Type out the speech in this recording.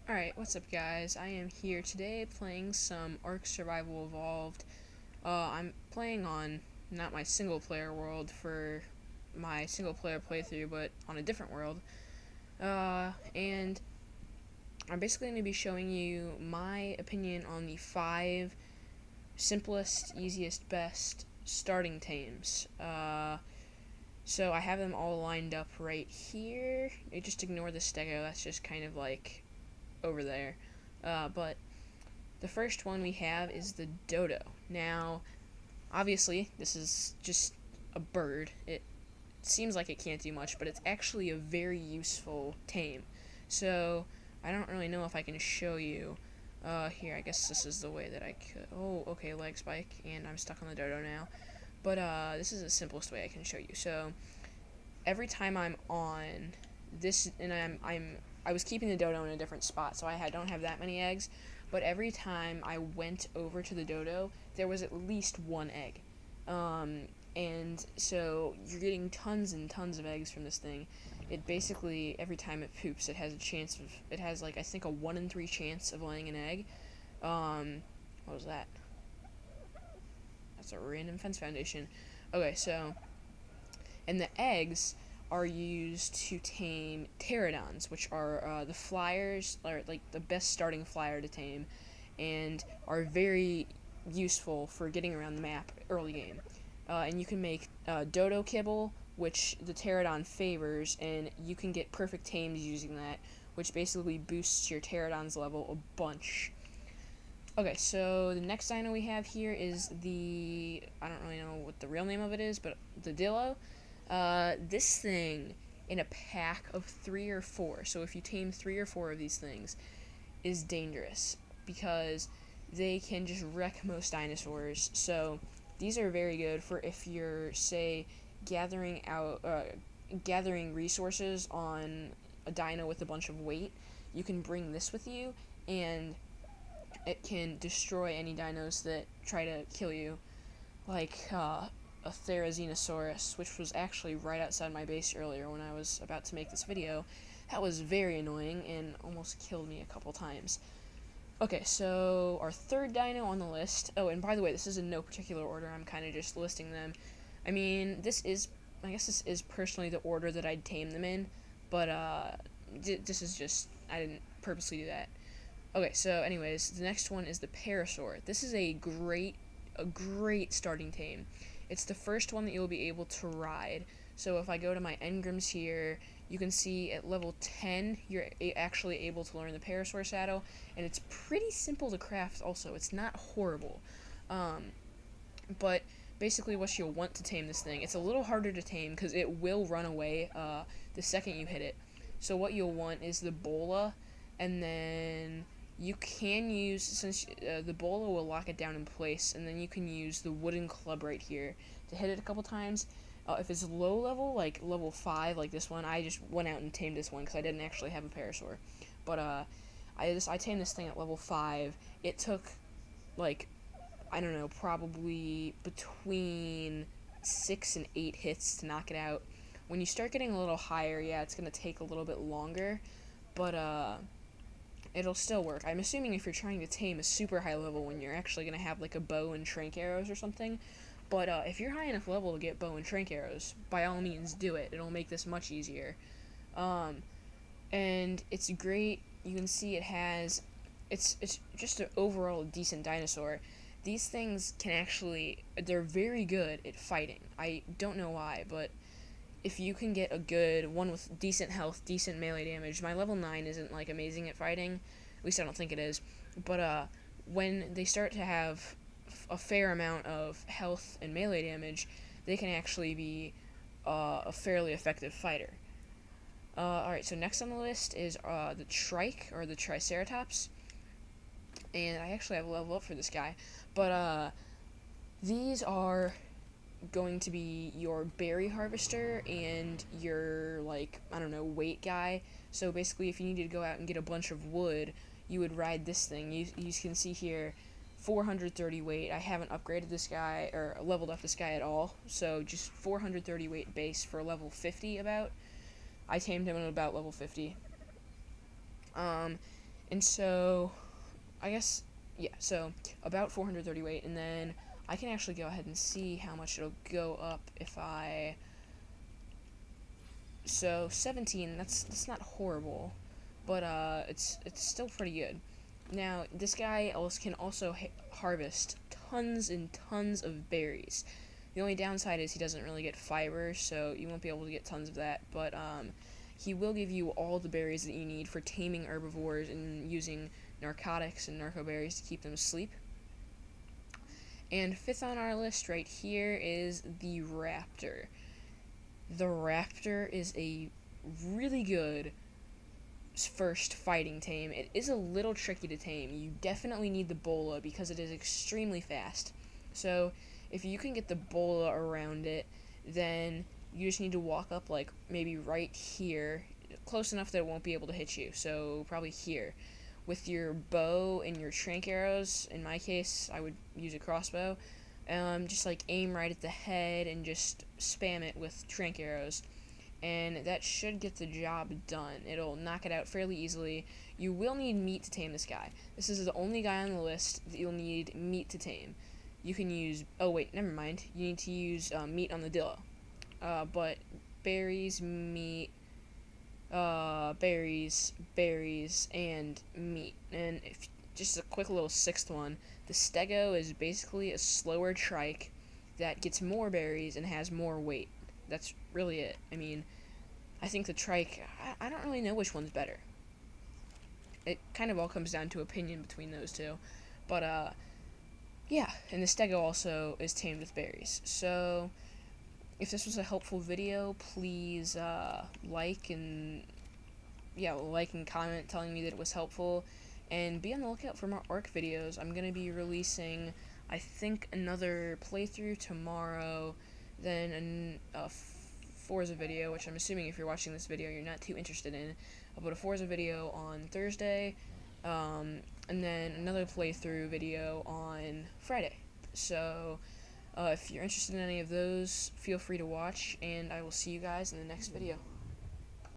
Alright, what's up guys? I am here today playing some ARK Survival Evolved. I'm playing on not my single player world for my single player playthrough, but on a different world. And I'm basically going to be showing you my opinion on the 5 simplest, easiest, best starting tames. So I have them all lined up right here. Just ignore the stego, that's just kind of like over there. But the first one we have is the dodo. Now, obviously, this is just a bird. It seems like it can't do much, but it's actually a very useful tame. So, I don't really know if I can show you. Here, I guess this is the way that I could. Oh, okay, leg spike, and I'm stuck on the dodo now. But, this is the simplest way I can show you. So, every time I'm on this, and I was keeping the dodo in a different spot, so I don't have that many eggs, but every time I went over to the dodo, there was at least one egg. And so you're getting tons and tons of eggs from this thing. It basically, every time it poops, it has like, I think a 1 in 3 chance of laying an egg. What was that? That's a random fence foundation. Okay, so, and the eggs are used to tame pterodons, which are the flyers, or like the best starting flyer to tame, and are very useful for getting around the map early game. And you can make dodo kibble, which the pterodon favors, and you can get perfect tames using that, which basically boosts your pterodon's level a bunch. Okay, so the next dino we have here is I don't really know what the real name of it is, but the Dillo. This thing, in a pack of 3 or 4, so if you tame 3 or 4 of these things, is dangerous, because they can just wreck most dinosaurs. So these are very good for if you're, say, gathering resources on a dino with a bunch of weight. You can bring this with you, and it can destroy any dinos that try to kill you, like a Therizinosaurus, which was actually right outside my base earlier when I was about to make this video. That was very annoying and almost killed me a couple times. Okay, so our third dino on the list. Oh, and by the way, this is in no particular order. I'm kind of just listing them. I mean, I guess this is personally the order that I'd tame them in, but this is just, I didn't purposely do that. Okay, so anyways, the next one is the Parasaur. This is a great starting tame. It's the first one that you'll be able to ride. So if I go to my engrams here, you can see at level 10, you're actually able to learn the Parasaur saddle, and it's pretty simple to craft also. It's not horrible. But basically what you'll want to tame this thing, it's a little harder to tame because it will run away the second you hit it. So what you'll want is the bola, and then you can use, since the bola will lock it down in place, and then you can use the wooden club right here to hit it a couple times. If it's low level, like level 5, like this one, I just went out and tamed this one because I didn't actually have a Parasaur. But I tamed this thing at level 5. It took, like, I don't know, probably between 6 and 8 hits to knock it out. When you start getting a little higher, yeah, it's going to take a little bit longer, but it'll still work. I'm assuming if you're trying to tame a super high level when you're actually going to have like a bow and trank arrows or something. But if you're high enough level to get bow and trank arrows, by all means do it. It'll make this much easier. And it's great. You can see it's just an overall decent dinosaur. These things they're very good at fighting. I don't know why, but if you can get a good one with decent health, decent melee damage, my level 9 isn't like amazing at fighting, at least I don't think it is, but when they start to have a fair amount of health and melee damage, they can actually be a fairly effective fighter. Alright, so next on the list is the Trike, or the Triceratops, and I actually have a level up for this guy, but these are going to be your berry harvester and your, like, I don't know, weight guy. So basically, if you needed to go out and get a bunch of wood, you would ride this thing. You can see here 430 weight. I haven't upgraded this guy or leveled up this guy at all, so just 430 weight base for level 50 about. I tamed him at about level 50. And so, I guess, yeah, so about 430 weight, and then I can actually go ahead and see how much it'll go up if I. So 17. That's not horrible, but it's still pretty good. Now this guy can also harvest tons and tons of berries. The only downside is he doesn't really get fiber, so you won't be able to get tons of that. But he will give you all the berries that you need for taming herbivores and using narcotics and narco berries to keep them asleep. And fifth on our list right here is the raptor. The raptor is a really good first fighting tame. It is a little tricky to tame. You definitely need the bola because it is extremely fast. So if you can get the bola around it, then you just need to walk up like maybe right here, close enough that it won't be able to hit you. So probably here. With your bow and your trank arrows, in my case, I would use a crossbow. Just like aim right at the head and just spam it with trank arrows, and that should get the job done. It'll knock it out fairly easily. You will need meat to tame this guy. This is the only guy on the list that you'll need meat to tame. You can use. Oh wait, never mind. You need to use meat on the Dillo. But berries, meat, berries, and meat. And if just a quick little sixth one, the Stego is basically a slower trike that gets more berries and has more weight. That's really it. I mean, I think the trike, I don't really know which one's better. It kind of all comes down to opinion between those two. But, yeah, and the Stego also is tamed with berries. So, if this was a helpful video, please, like and comment telling me that it was helpful. And be on the lookout for more ARK videos. I'm going to be releasing, I think, another playthrough tomorrow, then a Forza video, which I'm assuming if you're watching this video you're not too interested in. I'll put a Forza video on Thursday, and then another playthrough video on Friday. So, if you're interested in any of those, feel free to watch, and I will see you guys in the next video.